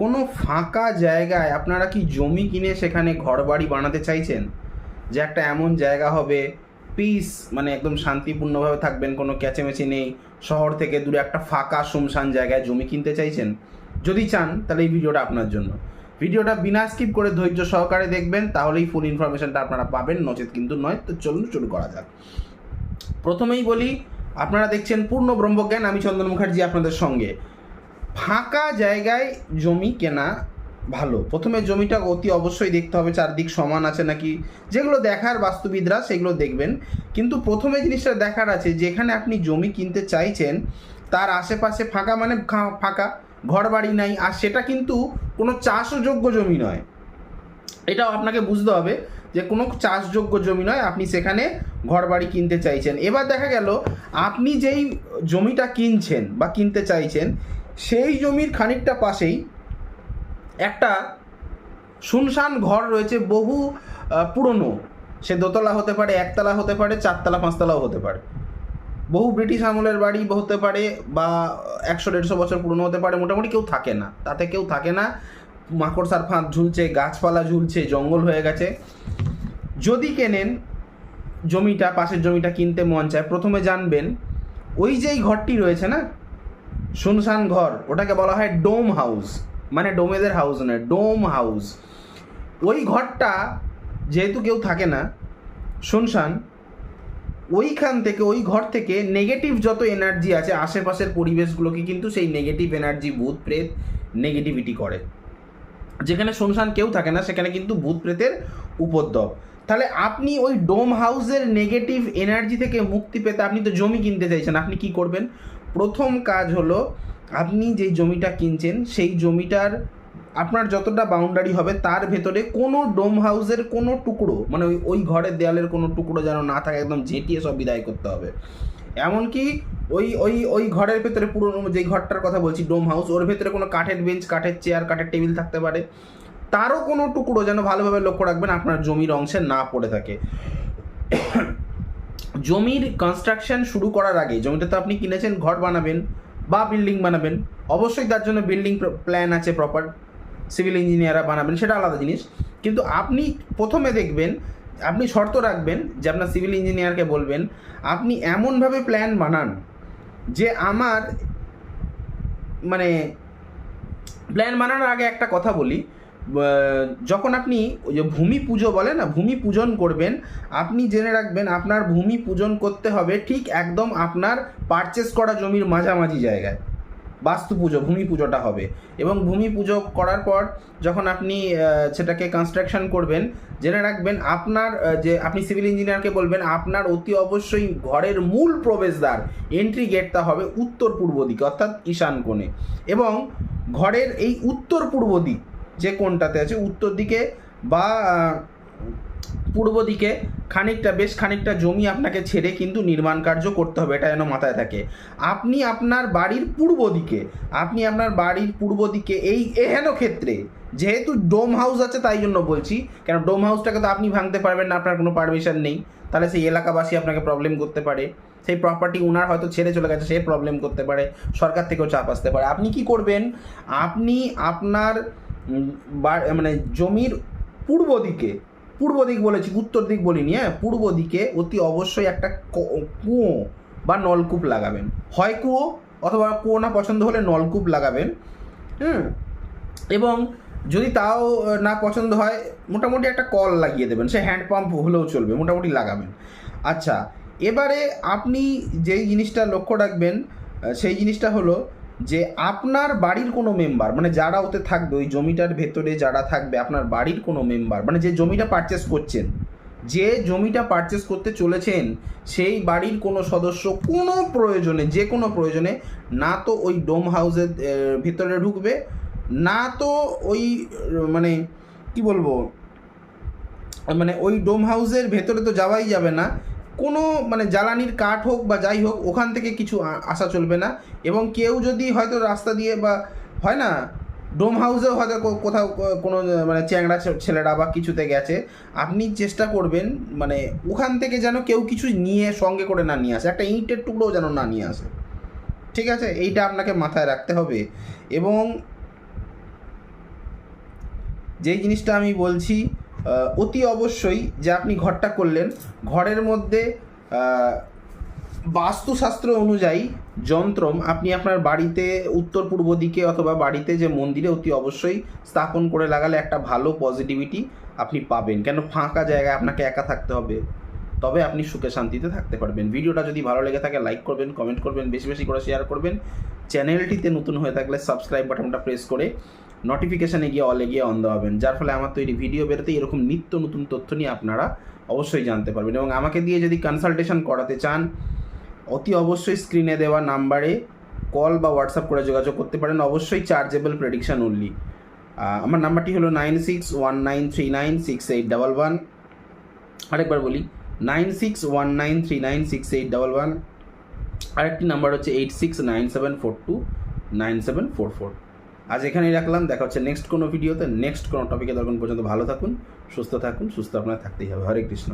কোনো ফাঁকা জায়গায় আপনারা কি জমি কিনে সেখানে ঘরবাড়ি বানাতে চাইছেন? যে একটা এমন জায়গা হবে, পিস, মানে একদম শান্তিপূর্ণভাবে থাকবেন, কোনো ক্যাচেমেচি নেই, শহর থেকে দূরে একটা ফাঁকা শুনশান জায়গায় জমি কিনতে চাইছেন? যদি চান তাহলে এই ভিডিওটা আপনার জন্য। ভিডিওটা বিনা স্কিপ করে ধৈর্য সহকারে দেখবেন, তাহলেই ফুল ইনফরমেশনটা আপনারা পাবেন, নচেত কিন্তু নয়। তো চলুন শুরু করা যাক। প্রথমেই বলি, আপনারা দেখছেন পূর্ণ ব্রহ্মজ্ঞান, আমি চন্দন মুখার্জি আপনাদের সঙ্গে। ফাঁকা জায়গায় জমি কেনা ভালো। প্রথমে জমিটা অতি অবশ্যই দেখতে হবে চারদিক সমান আছে নাকি, যেগুলো দেখার বাস্তুবিদরা সেগুলো দেখবেন। কিন্তু প্রথমে জিনিসটা দেখার আছে, যেখানে আপনি জমি কিনতে চাইছেন তার আশেপাশে ফাঁকা, মানে ফাঁকা, ঘর বাড়ি নাই, আর সেটা কিন্তু কোনো চাষযোগ্য জমি নয়। এটাও আপনাকে বুঝতে হবে যে কোনো চাষযোগ্য জমি নয়, আপনি সেখানে ঘর বাড়ি কিনতে চাইছেন। এবার দেখা গেল আপনি যেই জমিটা কিনছেন বা কিনতে চাইছেন, সেই জমির খানিকটা পাশেই একটা শুনশান ঘর রয়েছে, বহু পুরনো। সে দোতলা হতে পারে, একতলা হতে পারে, চারতলা পাঁচতলাও হতে পারে। বহু ব্রিটিশ আমলের বাড়ি হতে পারে, বা 100-150 বছর পুরনো হতে পারে। মোটামুটি কেউ থাকে না, তাতে কেউ থাকে না। মাকড়সার ফাঁদ ঝুলছে, গাছপালা ঝুলছে, জঙ্গল হয়ে গেছে। যদি কেনেন জমিটা, পাশের জমিটা কিনতে মন চায়, প্রথমে জানবেন ওই যেই ঘরটি রয়েছে না, শুনশান ঘর, ওটাকে বলা হয় ডোম হাউস। মানে ডোমেদের হাউস নয়, ডোম হাউস। ওই ঘরটা যেহেতু কেউ থাকে না, শুনশান, ওইখান থেকে, ওই ঘর থেকে নেগেটিভ যত এনার্জি আছে আশেপাশের পরিবেশগুলোকে কিন্তু সেই নেগেটিভ এনার্জি, ভূত প্রেত নেগেটিভিটি করে। যেখানে শুনশান কেউ থাকে না সেখানে কিন্তু ভূত প্রেতের উপদ্রব। তাহলে আপনি ওই ডোম হাউসের নেগেটিভ এনার্জি থেকে মুক্তি পেতে আপনি তো জমি কিনতে চাইছেন। আপনি কি করবেন? প্রথম কাজ হলো, আপনি যেই জমিটা কিনছেন সেই জমিটার আপনার যতটা বাউন্ডারি হবে তার ভেতরে কোনো ডোম হাউসের কোনো টুকরো, মানে ওই ঘরের দেয়ালের কোনো টুকরো যেন না থাকে, একদম ঝেঁটিয়ে সব বিদায় করতে হবে। এমনকি ওই ওই ওই ঘরের ভেতরে, পুরো যেই ঘরটার কথা বলছি ডোম হাউস, ওর ভেতরে কোনো কাঠের বেঞ্চ, কাঠের চেয়ার, কাঠের টেবিল থাকতে পারে, তারও কোনো টুকরো যেন ভালোভাবে লক্ষ্য রাখবেন আপনার জমির অংশে না পড়ে থাকে। জমির কনস্ট্রাকশন শুরু করার আগে, জমিটা তো আপনি কিনেছেন ঘর বানাবেন বা বিল্ডিং বানাবেন, অবশ্যই তার জন্য বিল্ডিং প্ল্যান আছে প্রপার, সিভিল ইঞ্জিনিয়াররা বানাবেন, সেটা আলাদা জিনিস। কিন্তু আপনি প্রথমে দেখবেন, আপনি শর্ত রাখবেন যে আপনার সিভিল ইঞ্জিনিয়ারকে বলবেন আপনি এমনভাবে প্ল্যান বানান যে আমার, মানে প্ল্যান বানানোর আগে একটা কথা বলি, যখন আপনি ওই যে ভূমি পুজো বলে না, ভূমি পূজন করবেন, আপনি জেনে রাখবেন আপনার ভূমি পূজন করতে হবে ঠিক একদম আপনার পারচেস করা জমির মাঝামাঝি জায়গায়। বাস্তু পুজো, ভূমি পুজোটা হবে। এবং ভূমি পুজো করার পর যখন আপনি সেটাকে কনস্ট্রাকশন করবেন, জেনে রাখবেন আপনার যে আপনি সিভিল ইঞ্জিনিয়ারকে বলবেন আপনার অতি অবশ্যই ঘরের মূল প্রবেশদ্বার, এন্ট্রি গেটটা হবে উত্তর পূর্ব দিকে, অর্থাৎ ঈশান কোণে। এবং ঘরের এই উত্তর পূর্ব দিক যে কোণটাতে আছে, উত্তর দিকে বা পূর্ব দিকে বেশ খানিকটা জমি আপনাকে ছেড়ে কিন্তু নির্মাণ কার্য করতে হবে, এটা যেন মাথায় থাকে। আপনি আপনার বাড়ির পূর্ব দিকে এই এহেন ক্ষেত্রে, যেহেতু ডোম হাউস আছে তাই জন্য বলছি, কেন ডোম হাউসটাকে তো আপনি ভাঙতে পারবেন না, আপনার কোনো পারমিশন নেই, তাহলে সেই এলাকাবাসী আপনাকে প্রবলেম করতে পারে, সেই প্রপার্টি ওনার হয়তো ছেড়ে চলে গেছে, সে প্রবলেম করতে পারে, সরকার থেকেও চাপ আসতে পারে। আপনি কি করবেন? আপনি আপনার মানে জমির পূর্ব দিক বলেছি, উত্তর দিক বলিনি, হ্যাঁ, পূর্ব দিকে অতি অবশ্যই একটা কুয়ো বা নলকূপ লাগাবেন। হয় কুয়ো, অথবা কুয়ো না পছন্দ হলে নলকূপ লাগাবেন। এবং যদি তাও না পছন্দ হয়, মোটামুটি একটা কল লাগিয়ে দেবেন, সে হ্যান্ড পাম্প হলেও চলবে, মোটামুটি লাগাবেন। আচ্ছা, এবারে আপনি যেই জিনিসটা লক্ষ্য রাখবেন সেই জিনিসটা হলো যে আপনার বাড়ির কোনো মেম্বার, মানে যারা ওতে থাকবে, ওই জমিটার ভেতরে যারা থাকবে, আপনার বাড়ির কোনো মেম্বার, মানে যে জমিটা পারচেস করতে চলেছেন, সেই বাড়ির কোনো সদস্য যে কোনো প্রয়োজনে না তো ওই ডোম হাউসের ভিতরে ঢুকবে, না তো ওই মানে কি বলবো, মানে ওই ডোম হাউসের ভেতরে তো যাওয়াই যাবে না, কোনো মানে জ্বালানির কাঠ হোক বা যাই হোক ওখান থেকে কিছু আসা চলবে না। এবং কেউ যদি হয়তো রাস্তা দিয়ে, বা হয় না ডোম হাউসেও হয়তো কোথাও কোনো মানে চ্যাংড়া ছেলেরা বা কিছুতে গেছে, আপনি চেষ্টা করবেন মানে ওখান থেকে যেন কেউ কিছু সঙ্গে করে না নিয়ে আসে, একটা ইঁটের টুকরোও যেন না নিয়ে আসে। ঠিক আছে, এইটা আপনাকে মাথায় রাখতে হবে। এবং যেই জিনিসটা আমি বলছি অতি অবশ্যই যে আপনি ঘরটা করলেন, ঘরের মধ্যে বাস্তুশাস্ত্র অনুযায়ী যন্ত্রম আপনি আপনার বাড়িতে উত্তর পূর্ব দিকে অথবা বাড়িতে যে মন্দিরে অতি অবশ্যই স্থাপন করে লাগালে একটা ভালো পজিটিভিটি আপনি পাবেন। কেন ফাঁকা জায়গায় আপনাকে একা থাকতে হবে, তবে আপনি সুখে শান্তিতে থাকতে পারবেন। ভিডিওটা যদি ভালো লেগে থাকে লাইক করবেন, কমেন্ট করবেন, বেশি বেশি করে শেয়ার করবেন। চ্যানেলটিতে নতুন হয়ে থাকলে সাবস্ক্রাইব বাটনটা প্রেস করে নোটিফিকেশানে গিয়ে অলে গিয়ে অন দেওয়াবেন, যার ফলে আমার তৈরি ভিডিও বেরোতে এরকম নিত্য নতুন তথ্য নিয়ে আপনারা অবশ্যই জানতে পারবেন। এবং আমাকে দিয়ে যদি কনসালটেশন করাতে চান অতি অবশ্যই স্ক্রিনে দেওয়া নাম্বারে কল বা হোয়াটসঅ্যাপ করে যোগাযোগ করতে পারেন, অবশ্যই চার্জেবল প্রেডিকশান অনলি। আমার নাম্বারটি হলো 9619396811। আরেকবার বলি 9619396811। আরেকটি নাম্বার হচ্ছে 8697429744। আজ এখানেই রাখলাম, দেখা হচ্ছে নেক্সট কোনো ভিডিওতে, নেক্সট কোনো টপিকে। তখন পর্যন্ত ভালো থাকুন, সুস্থ থাকুন, সুস্থ আপনার থাকতেই হবে। হরে কৃষ্ণ।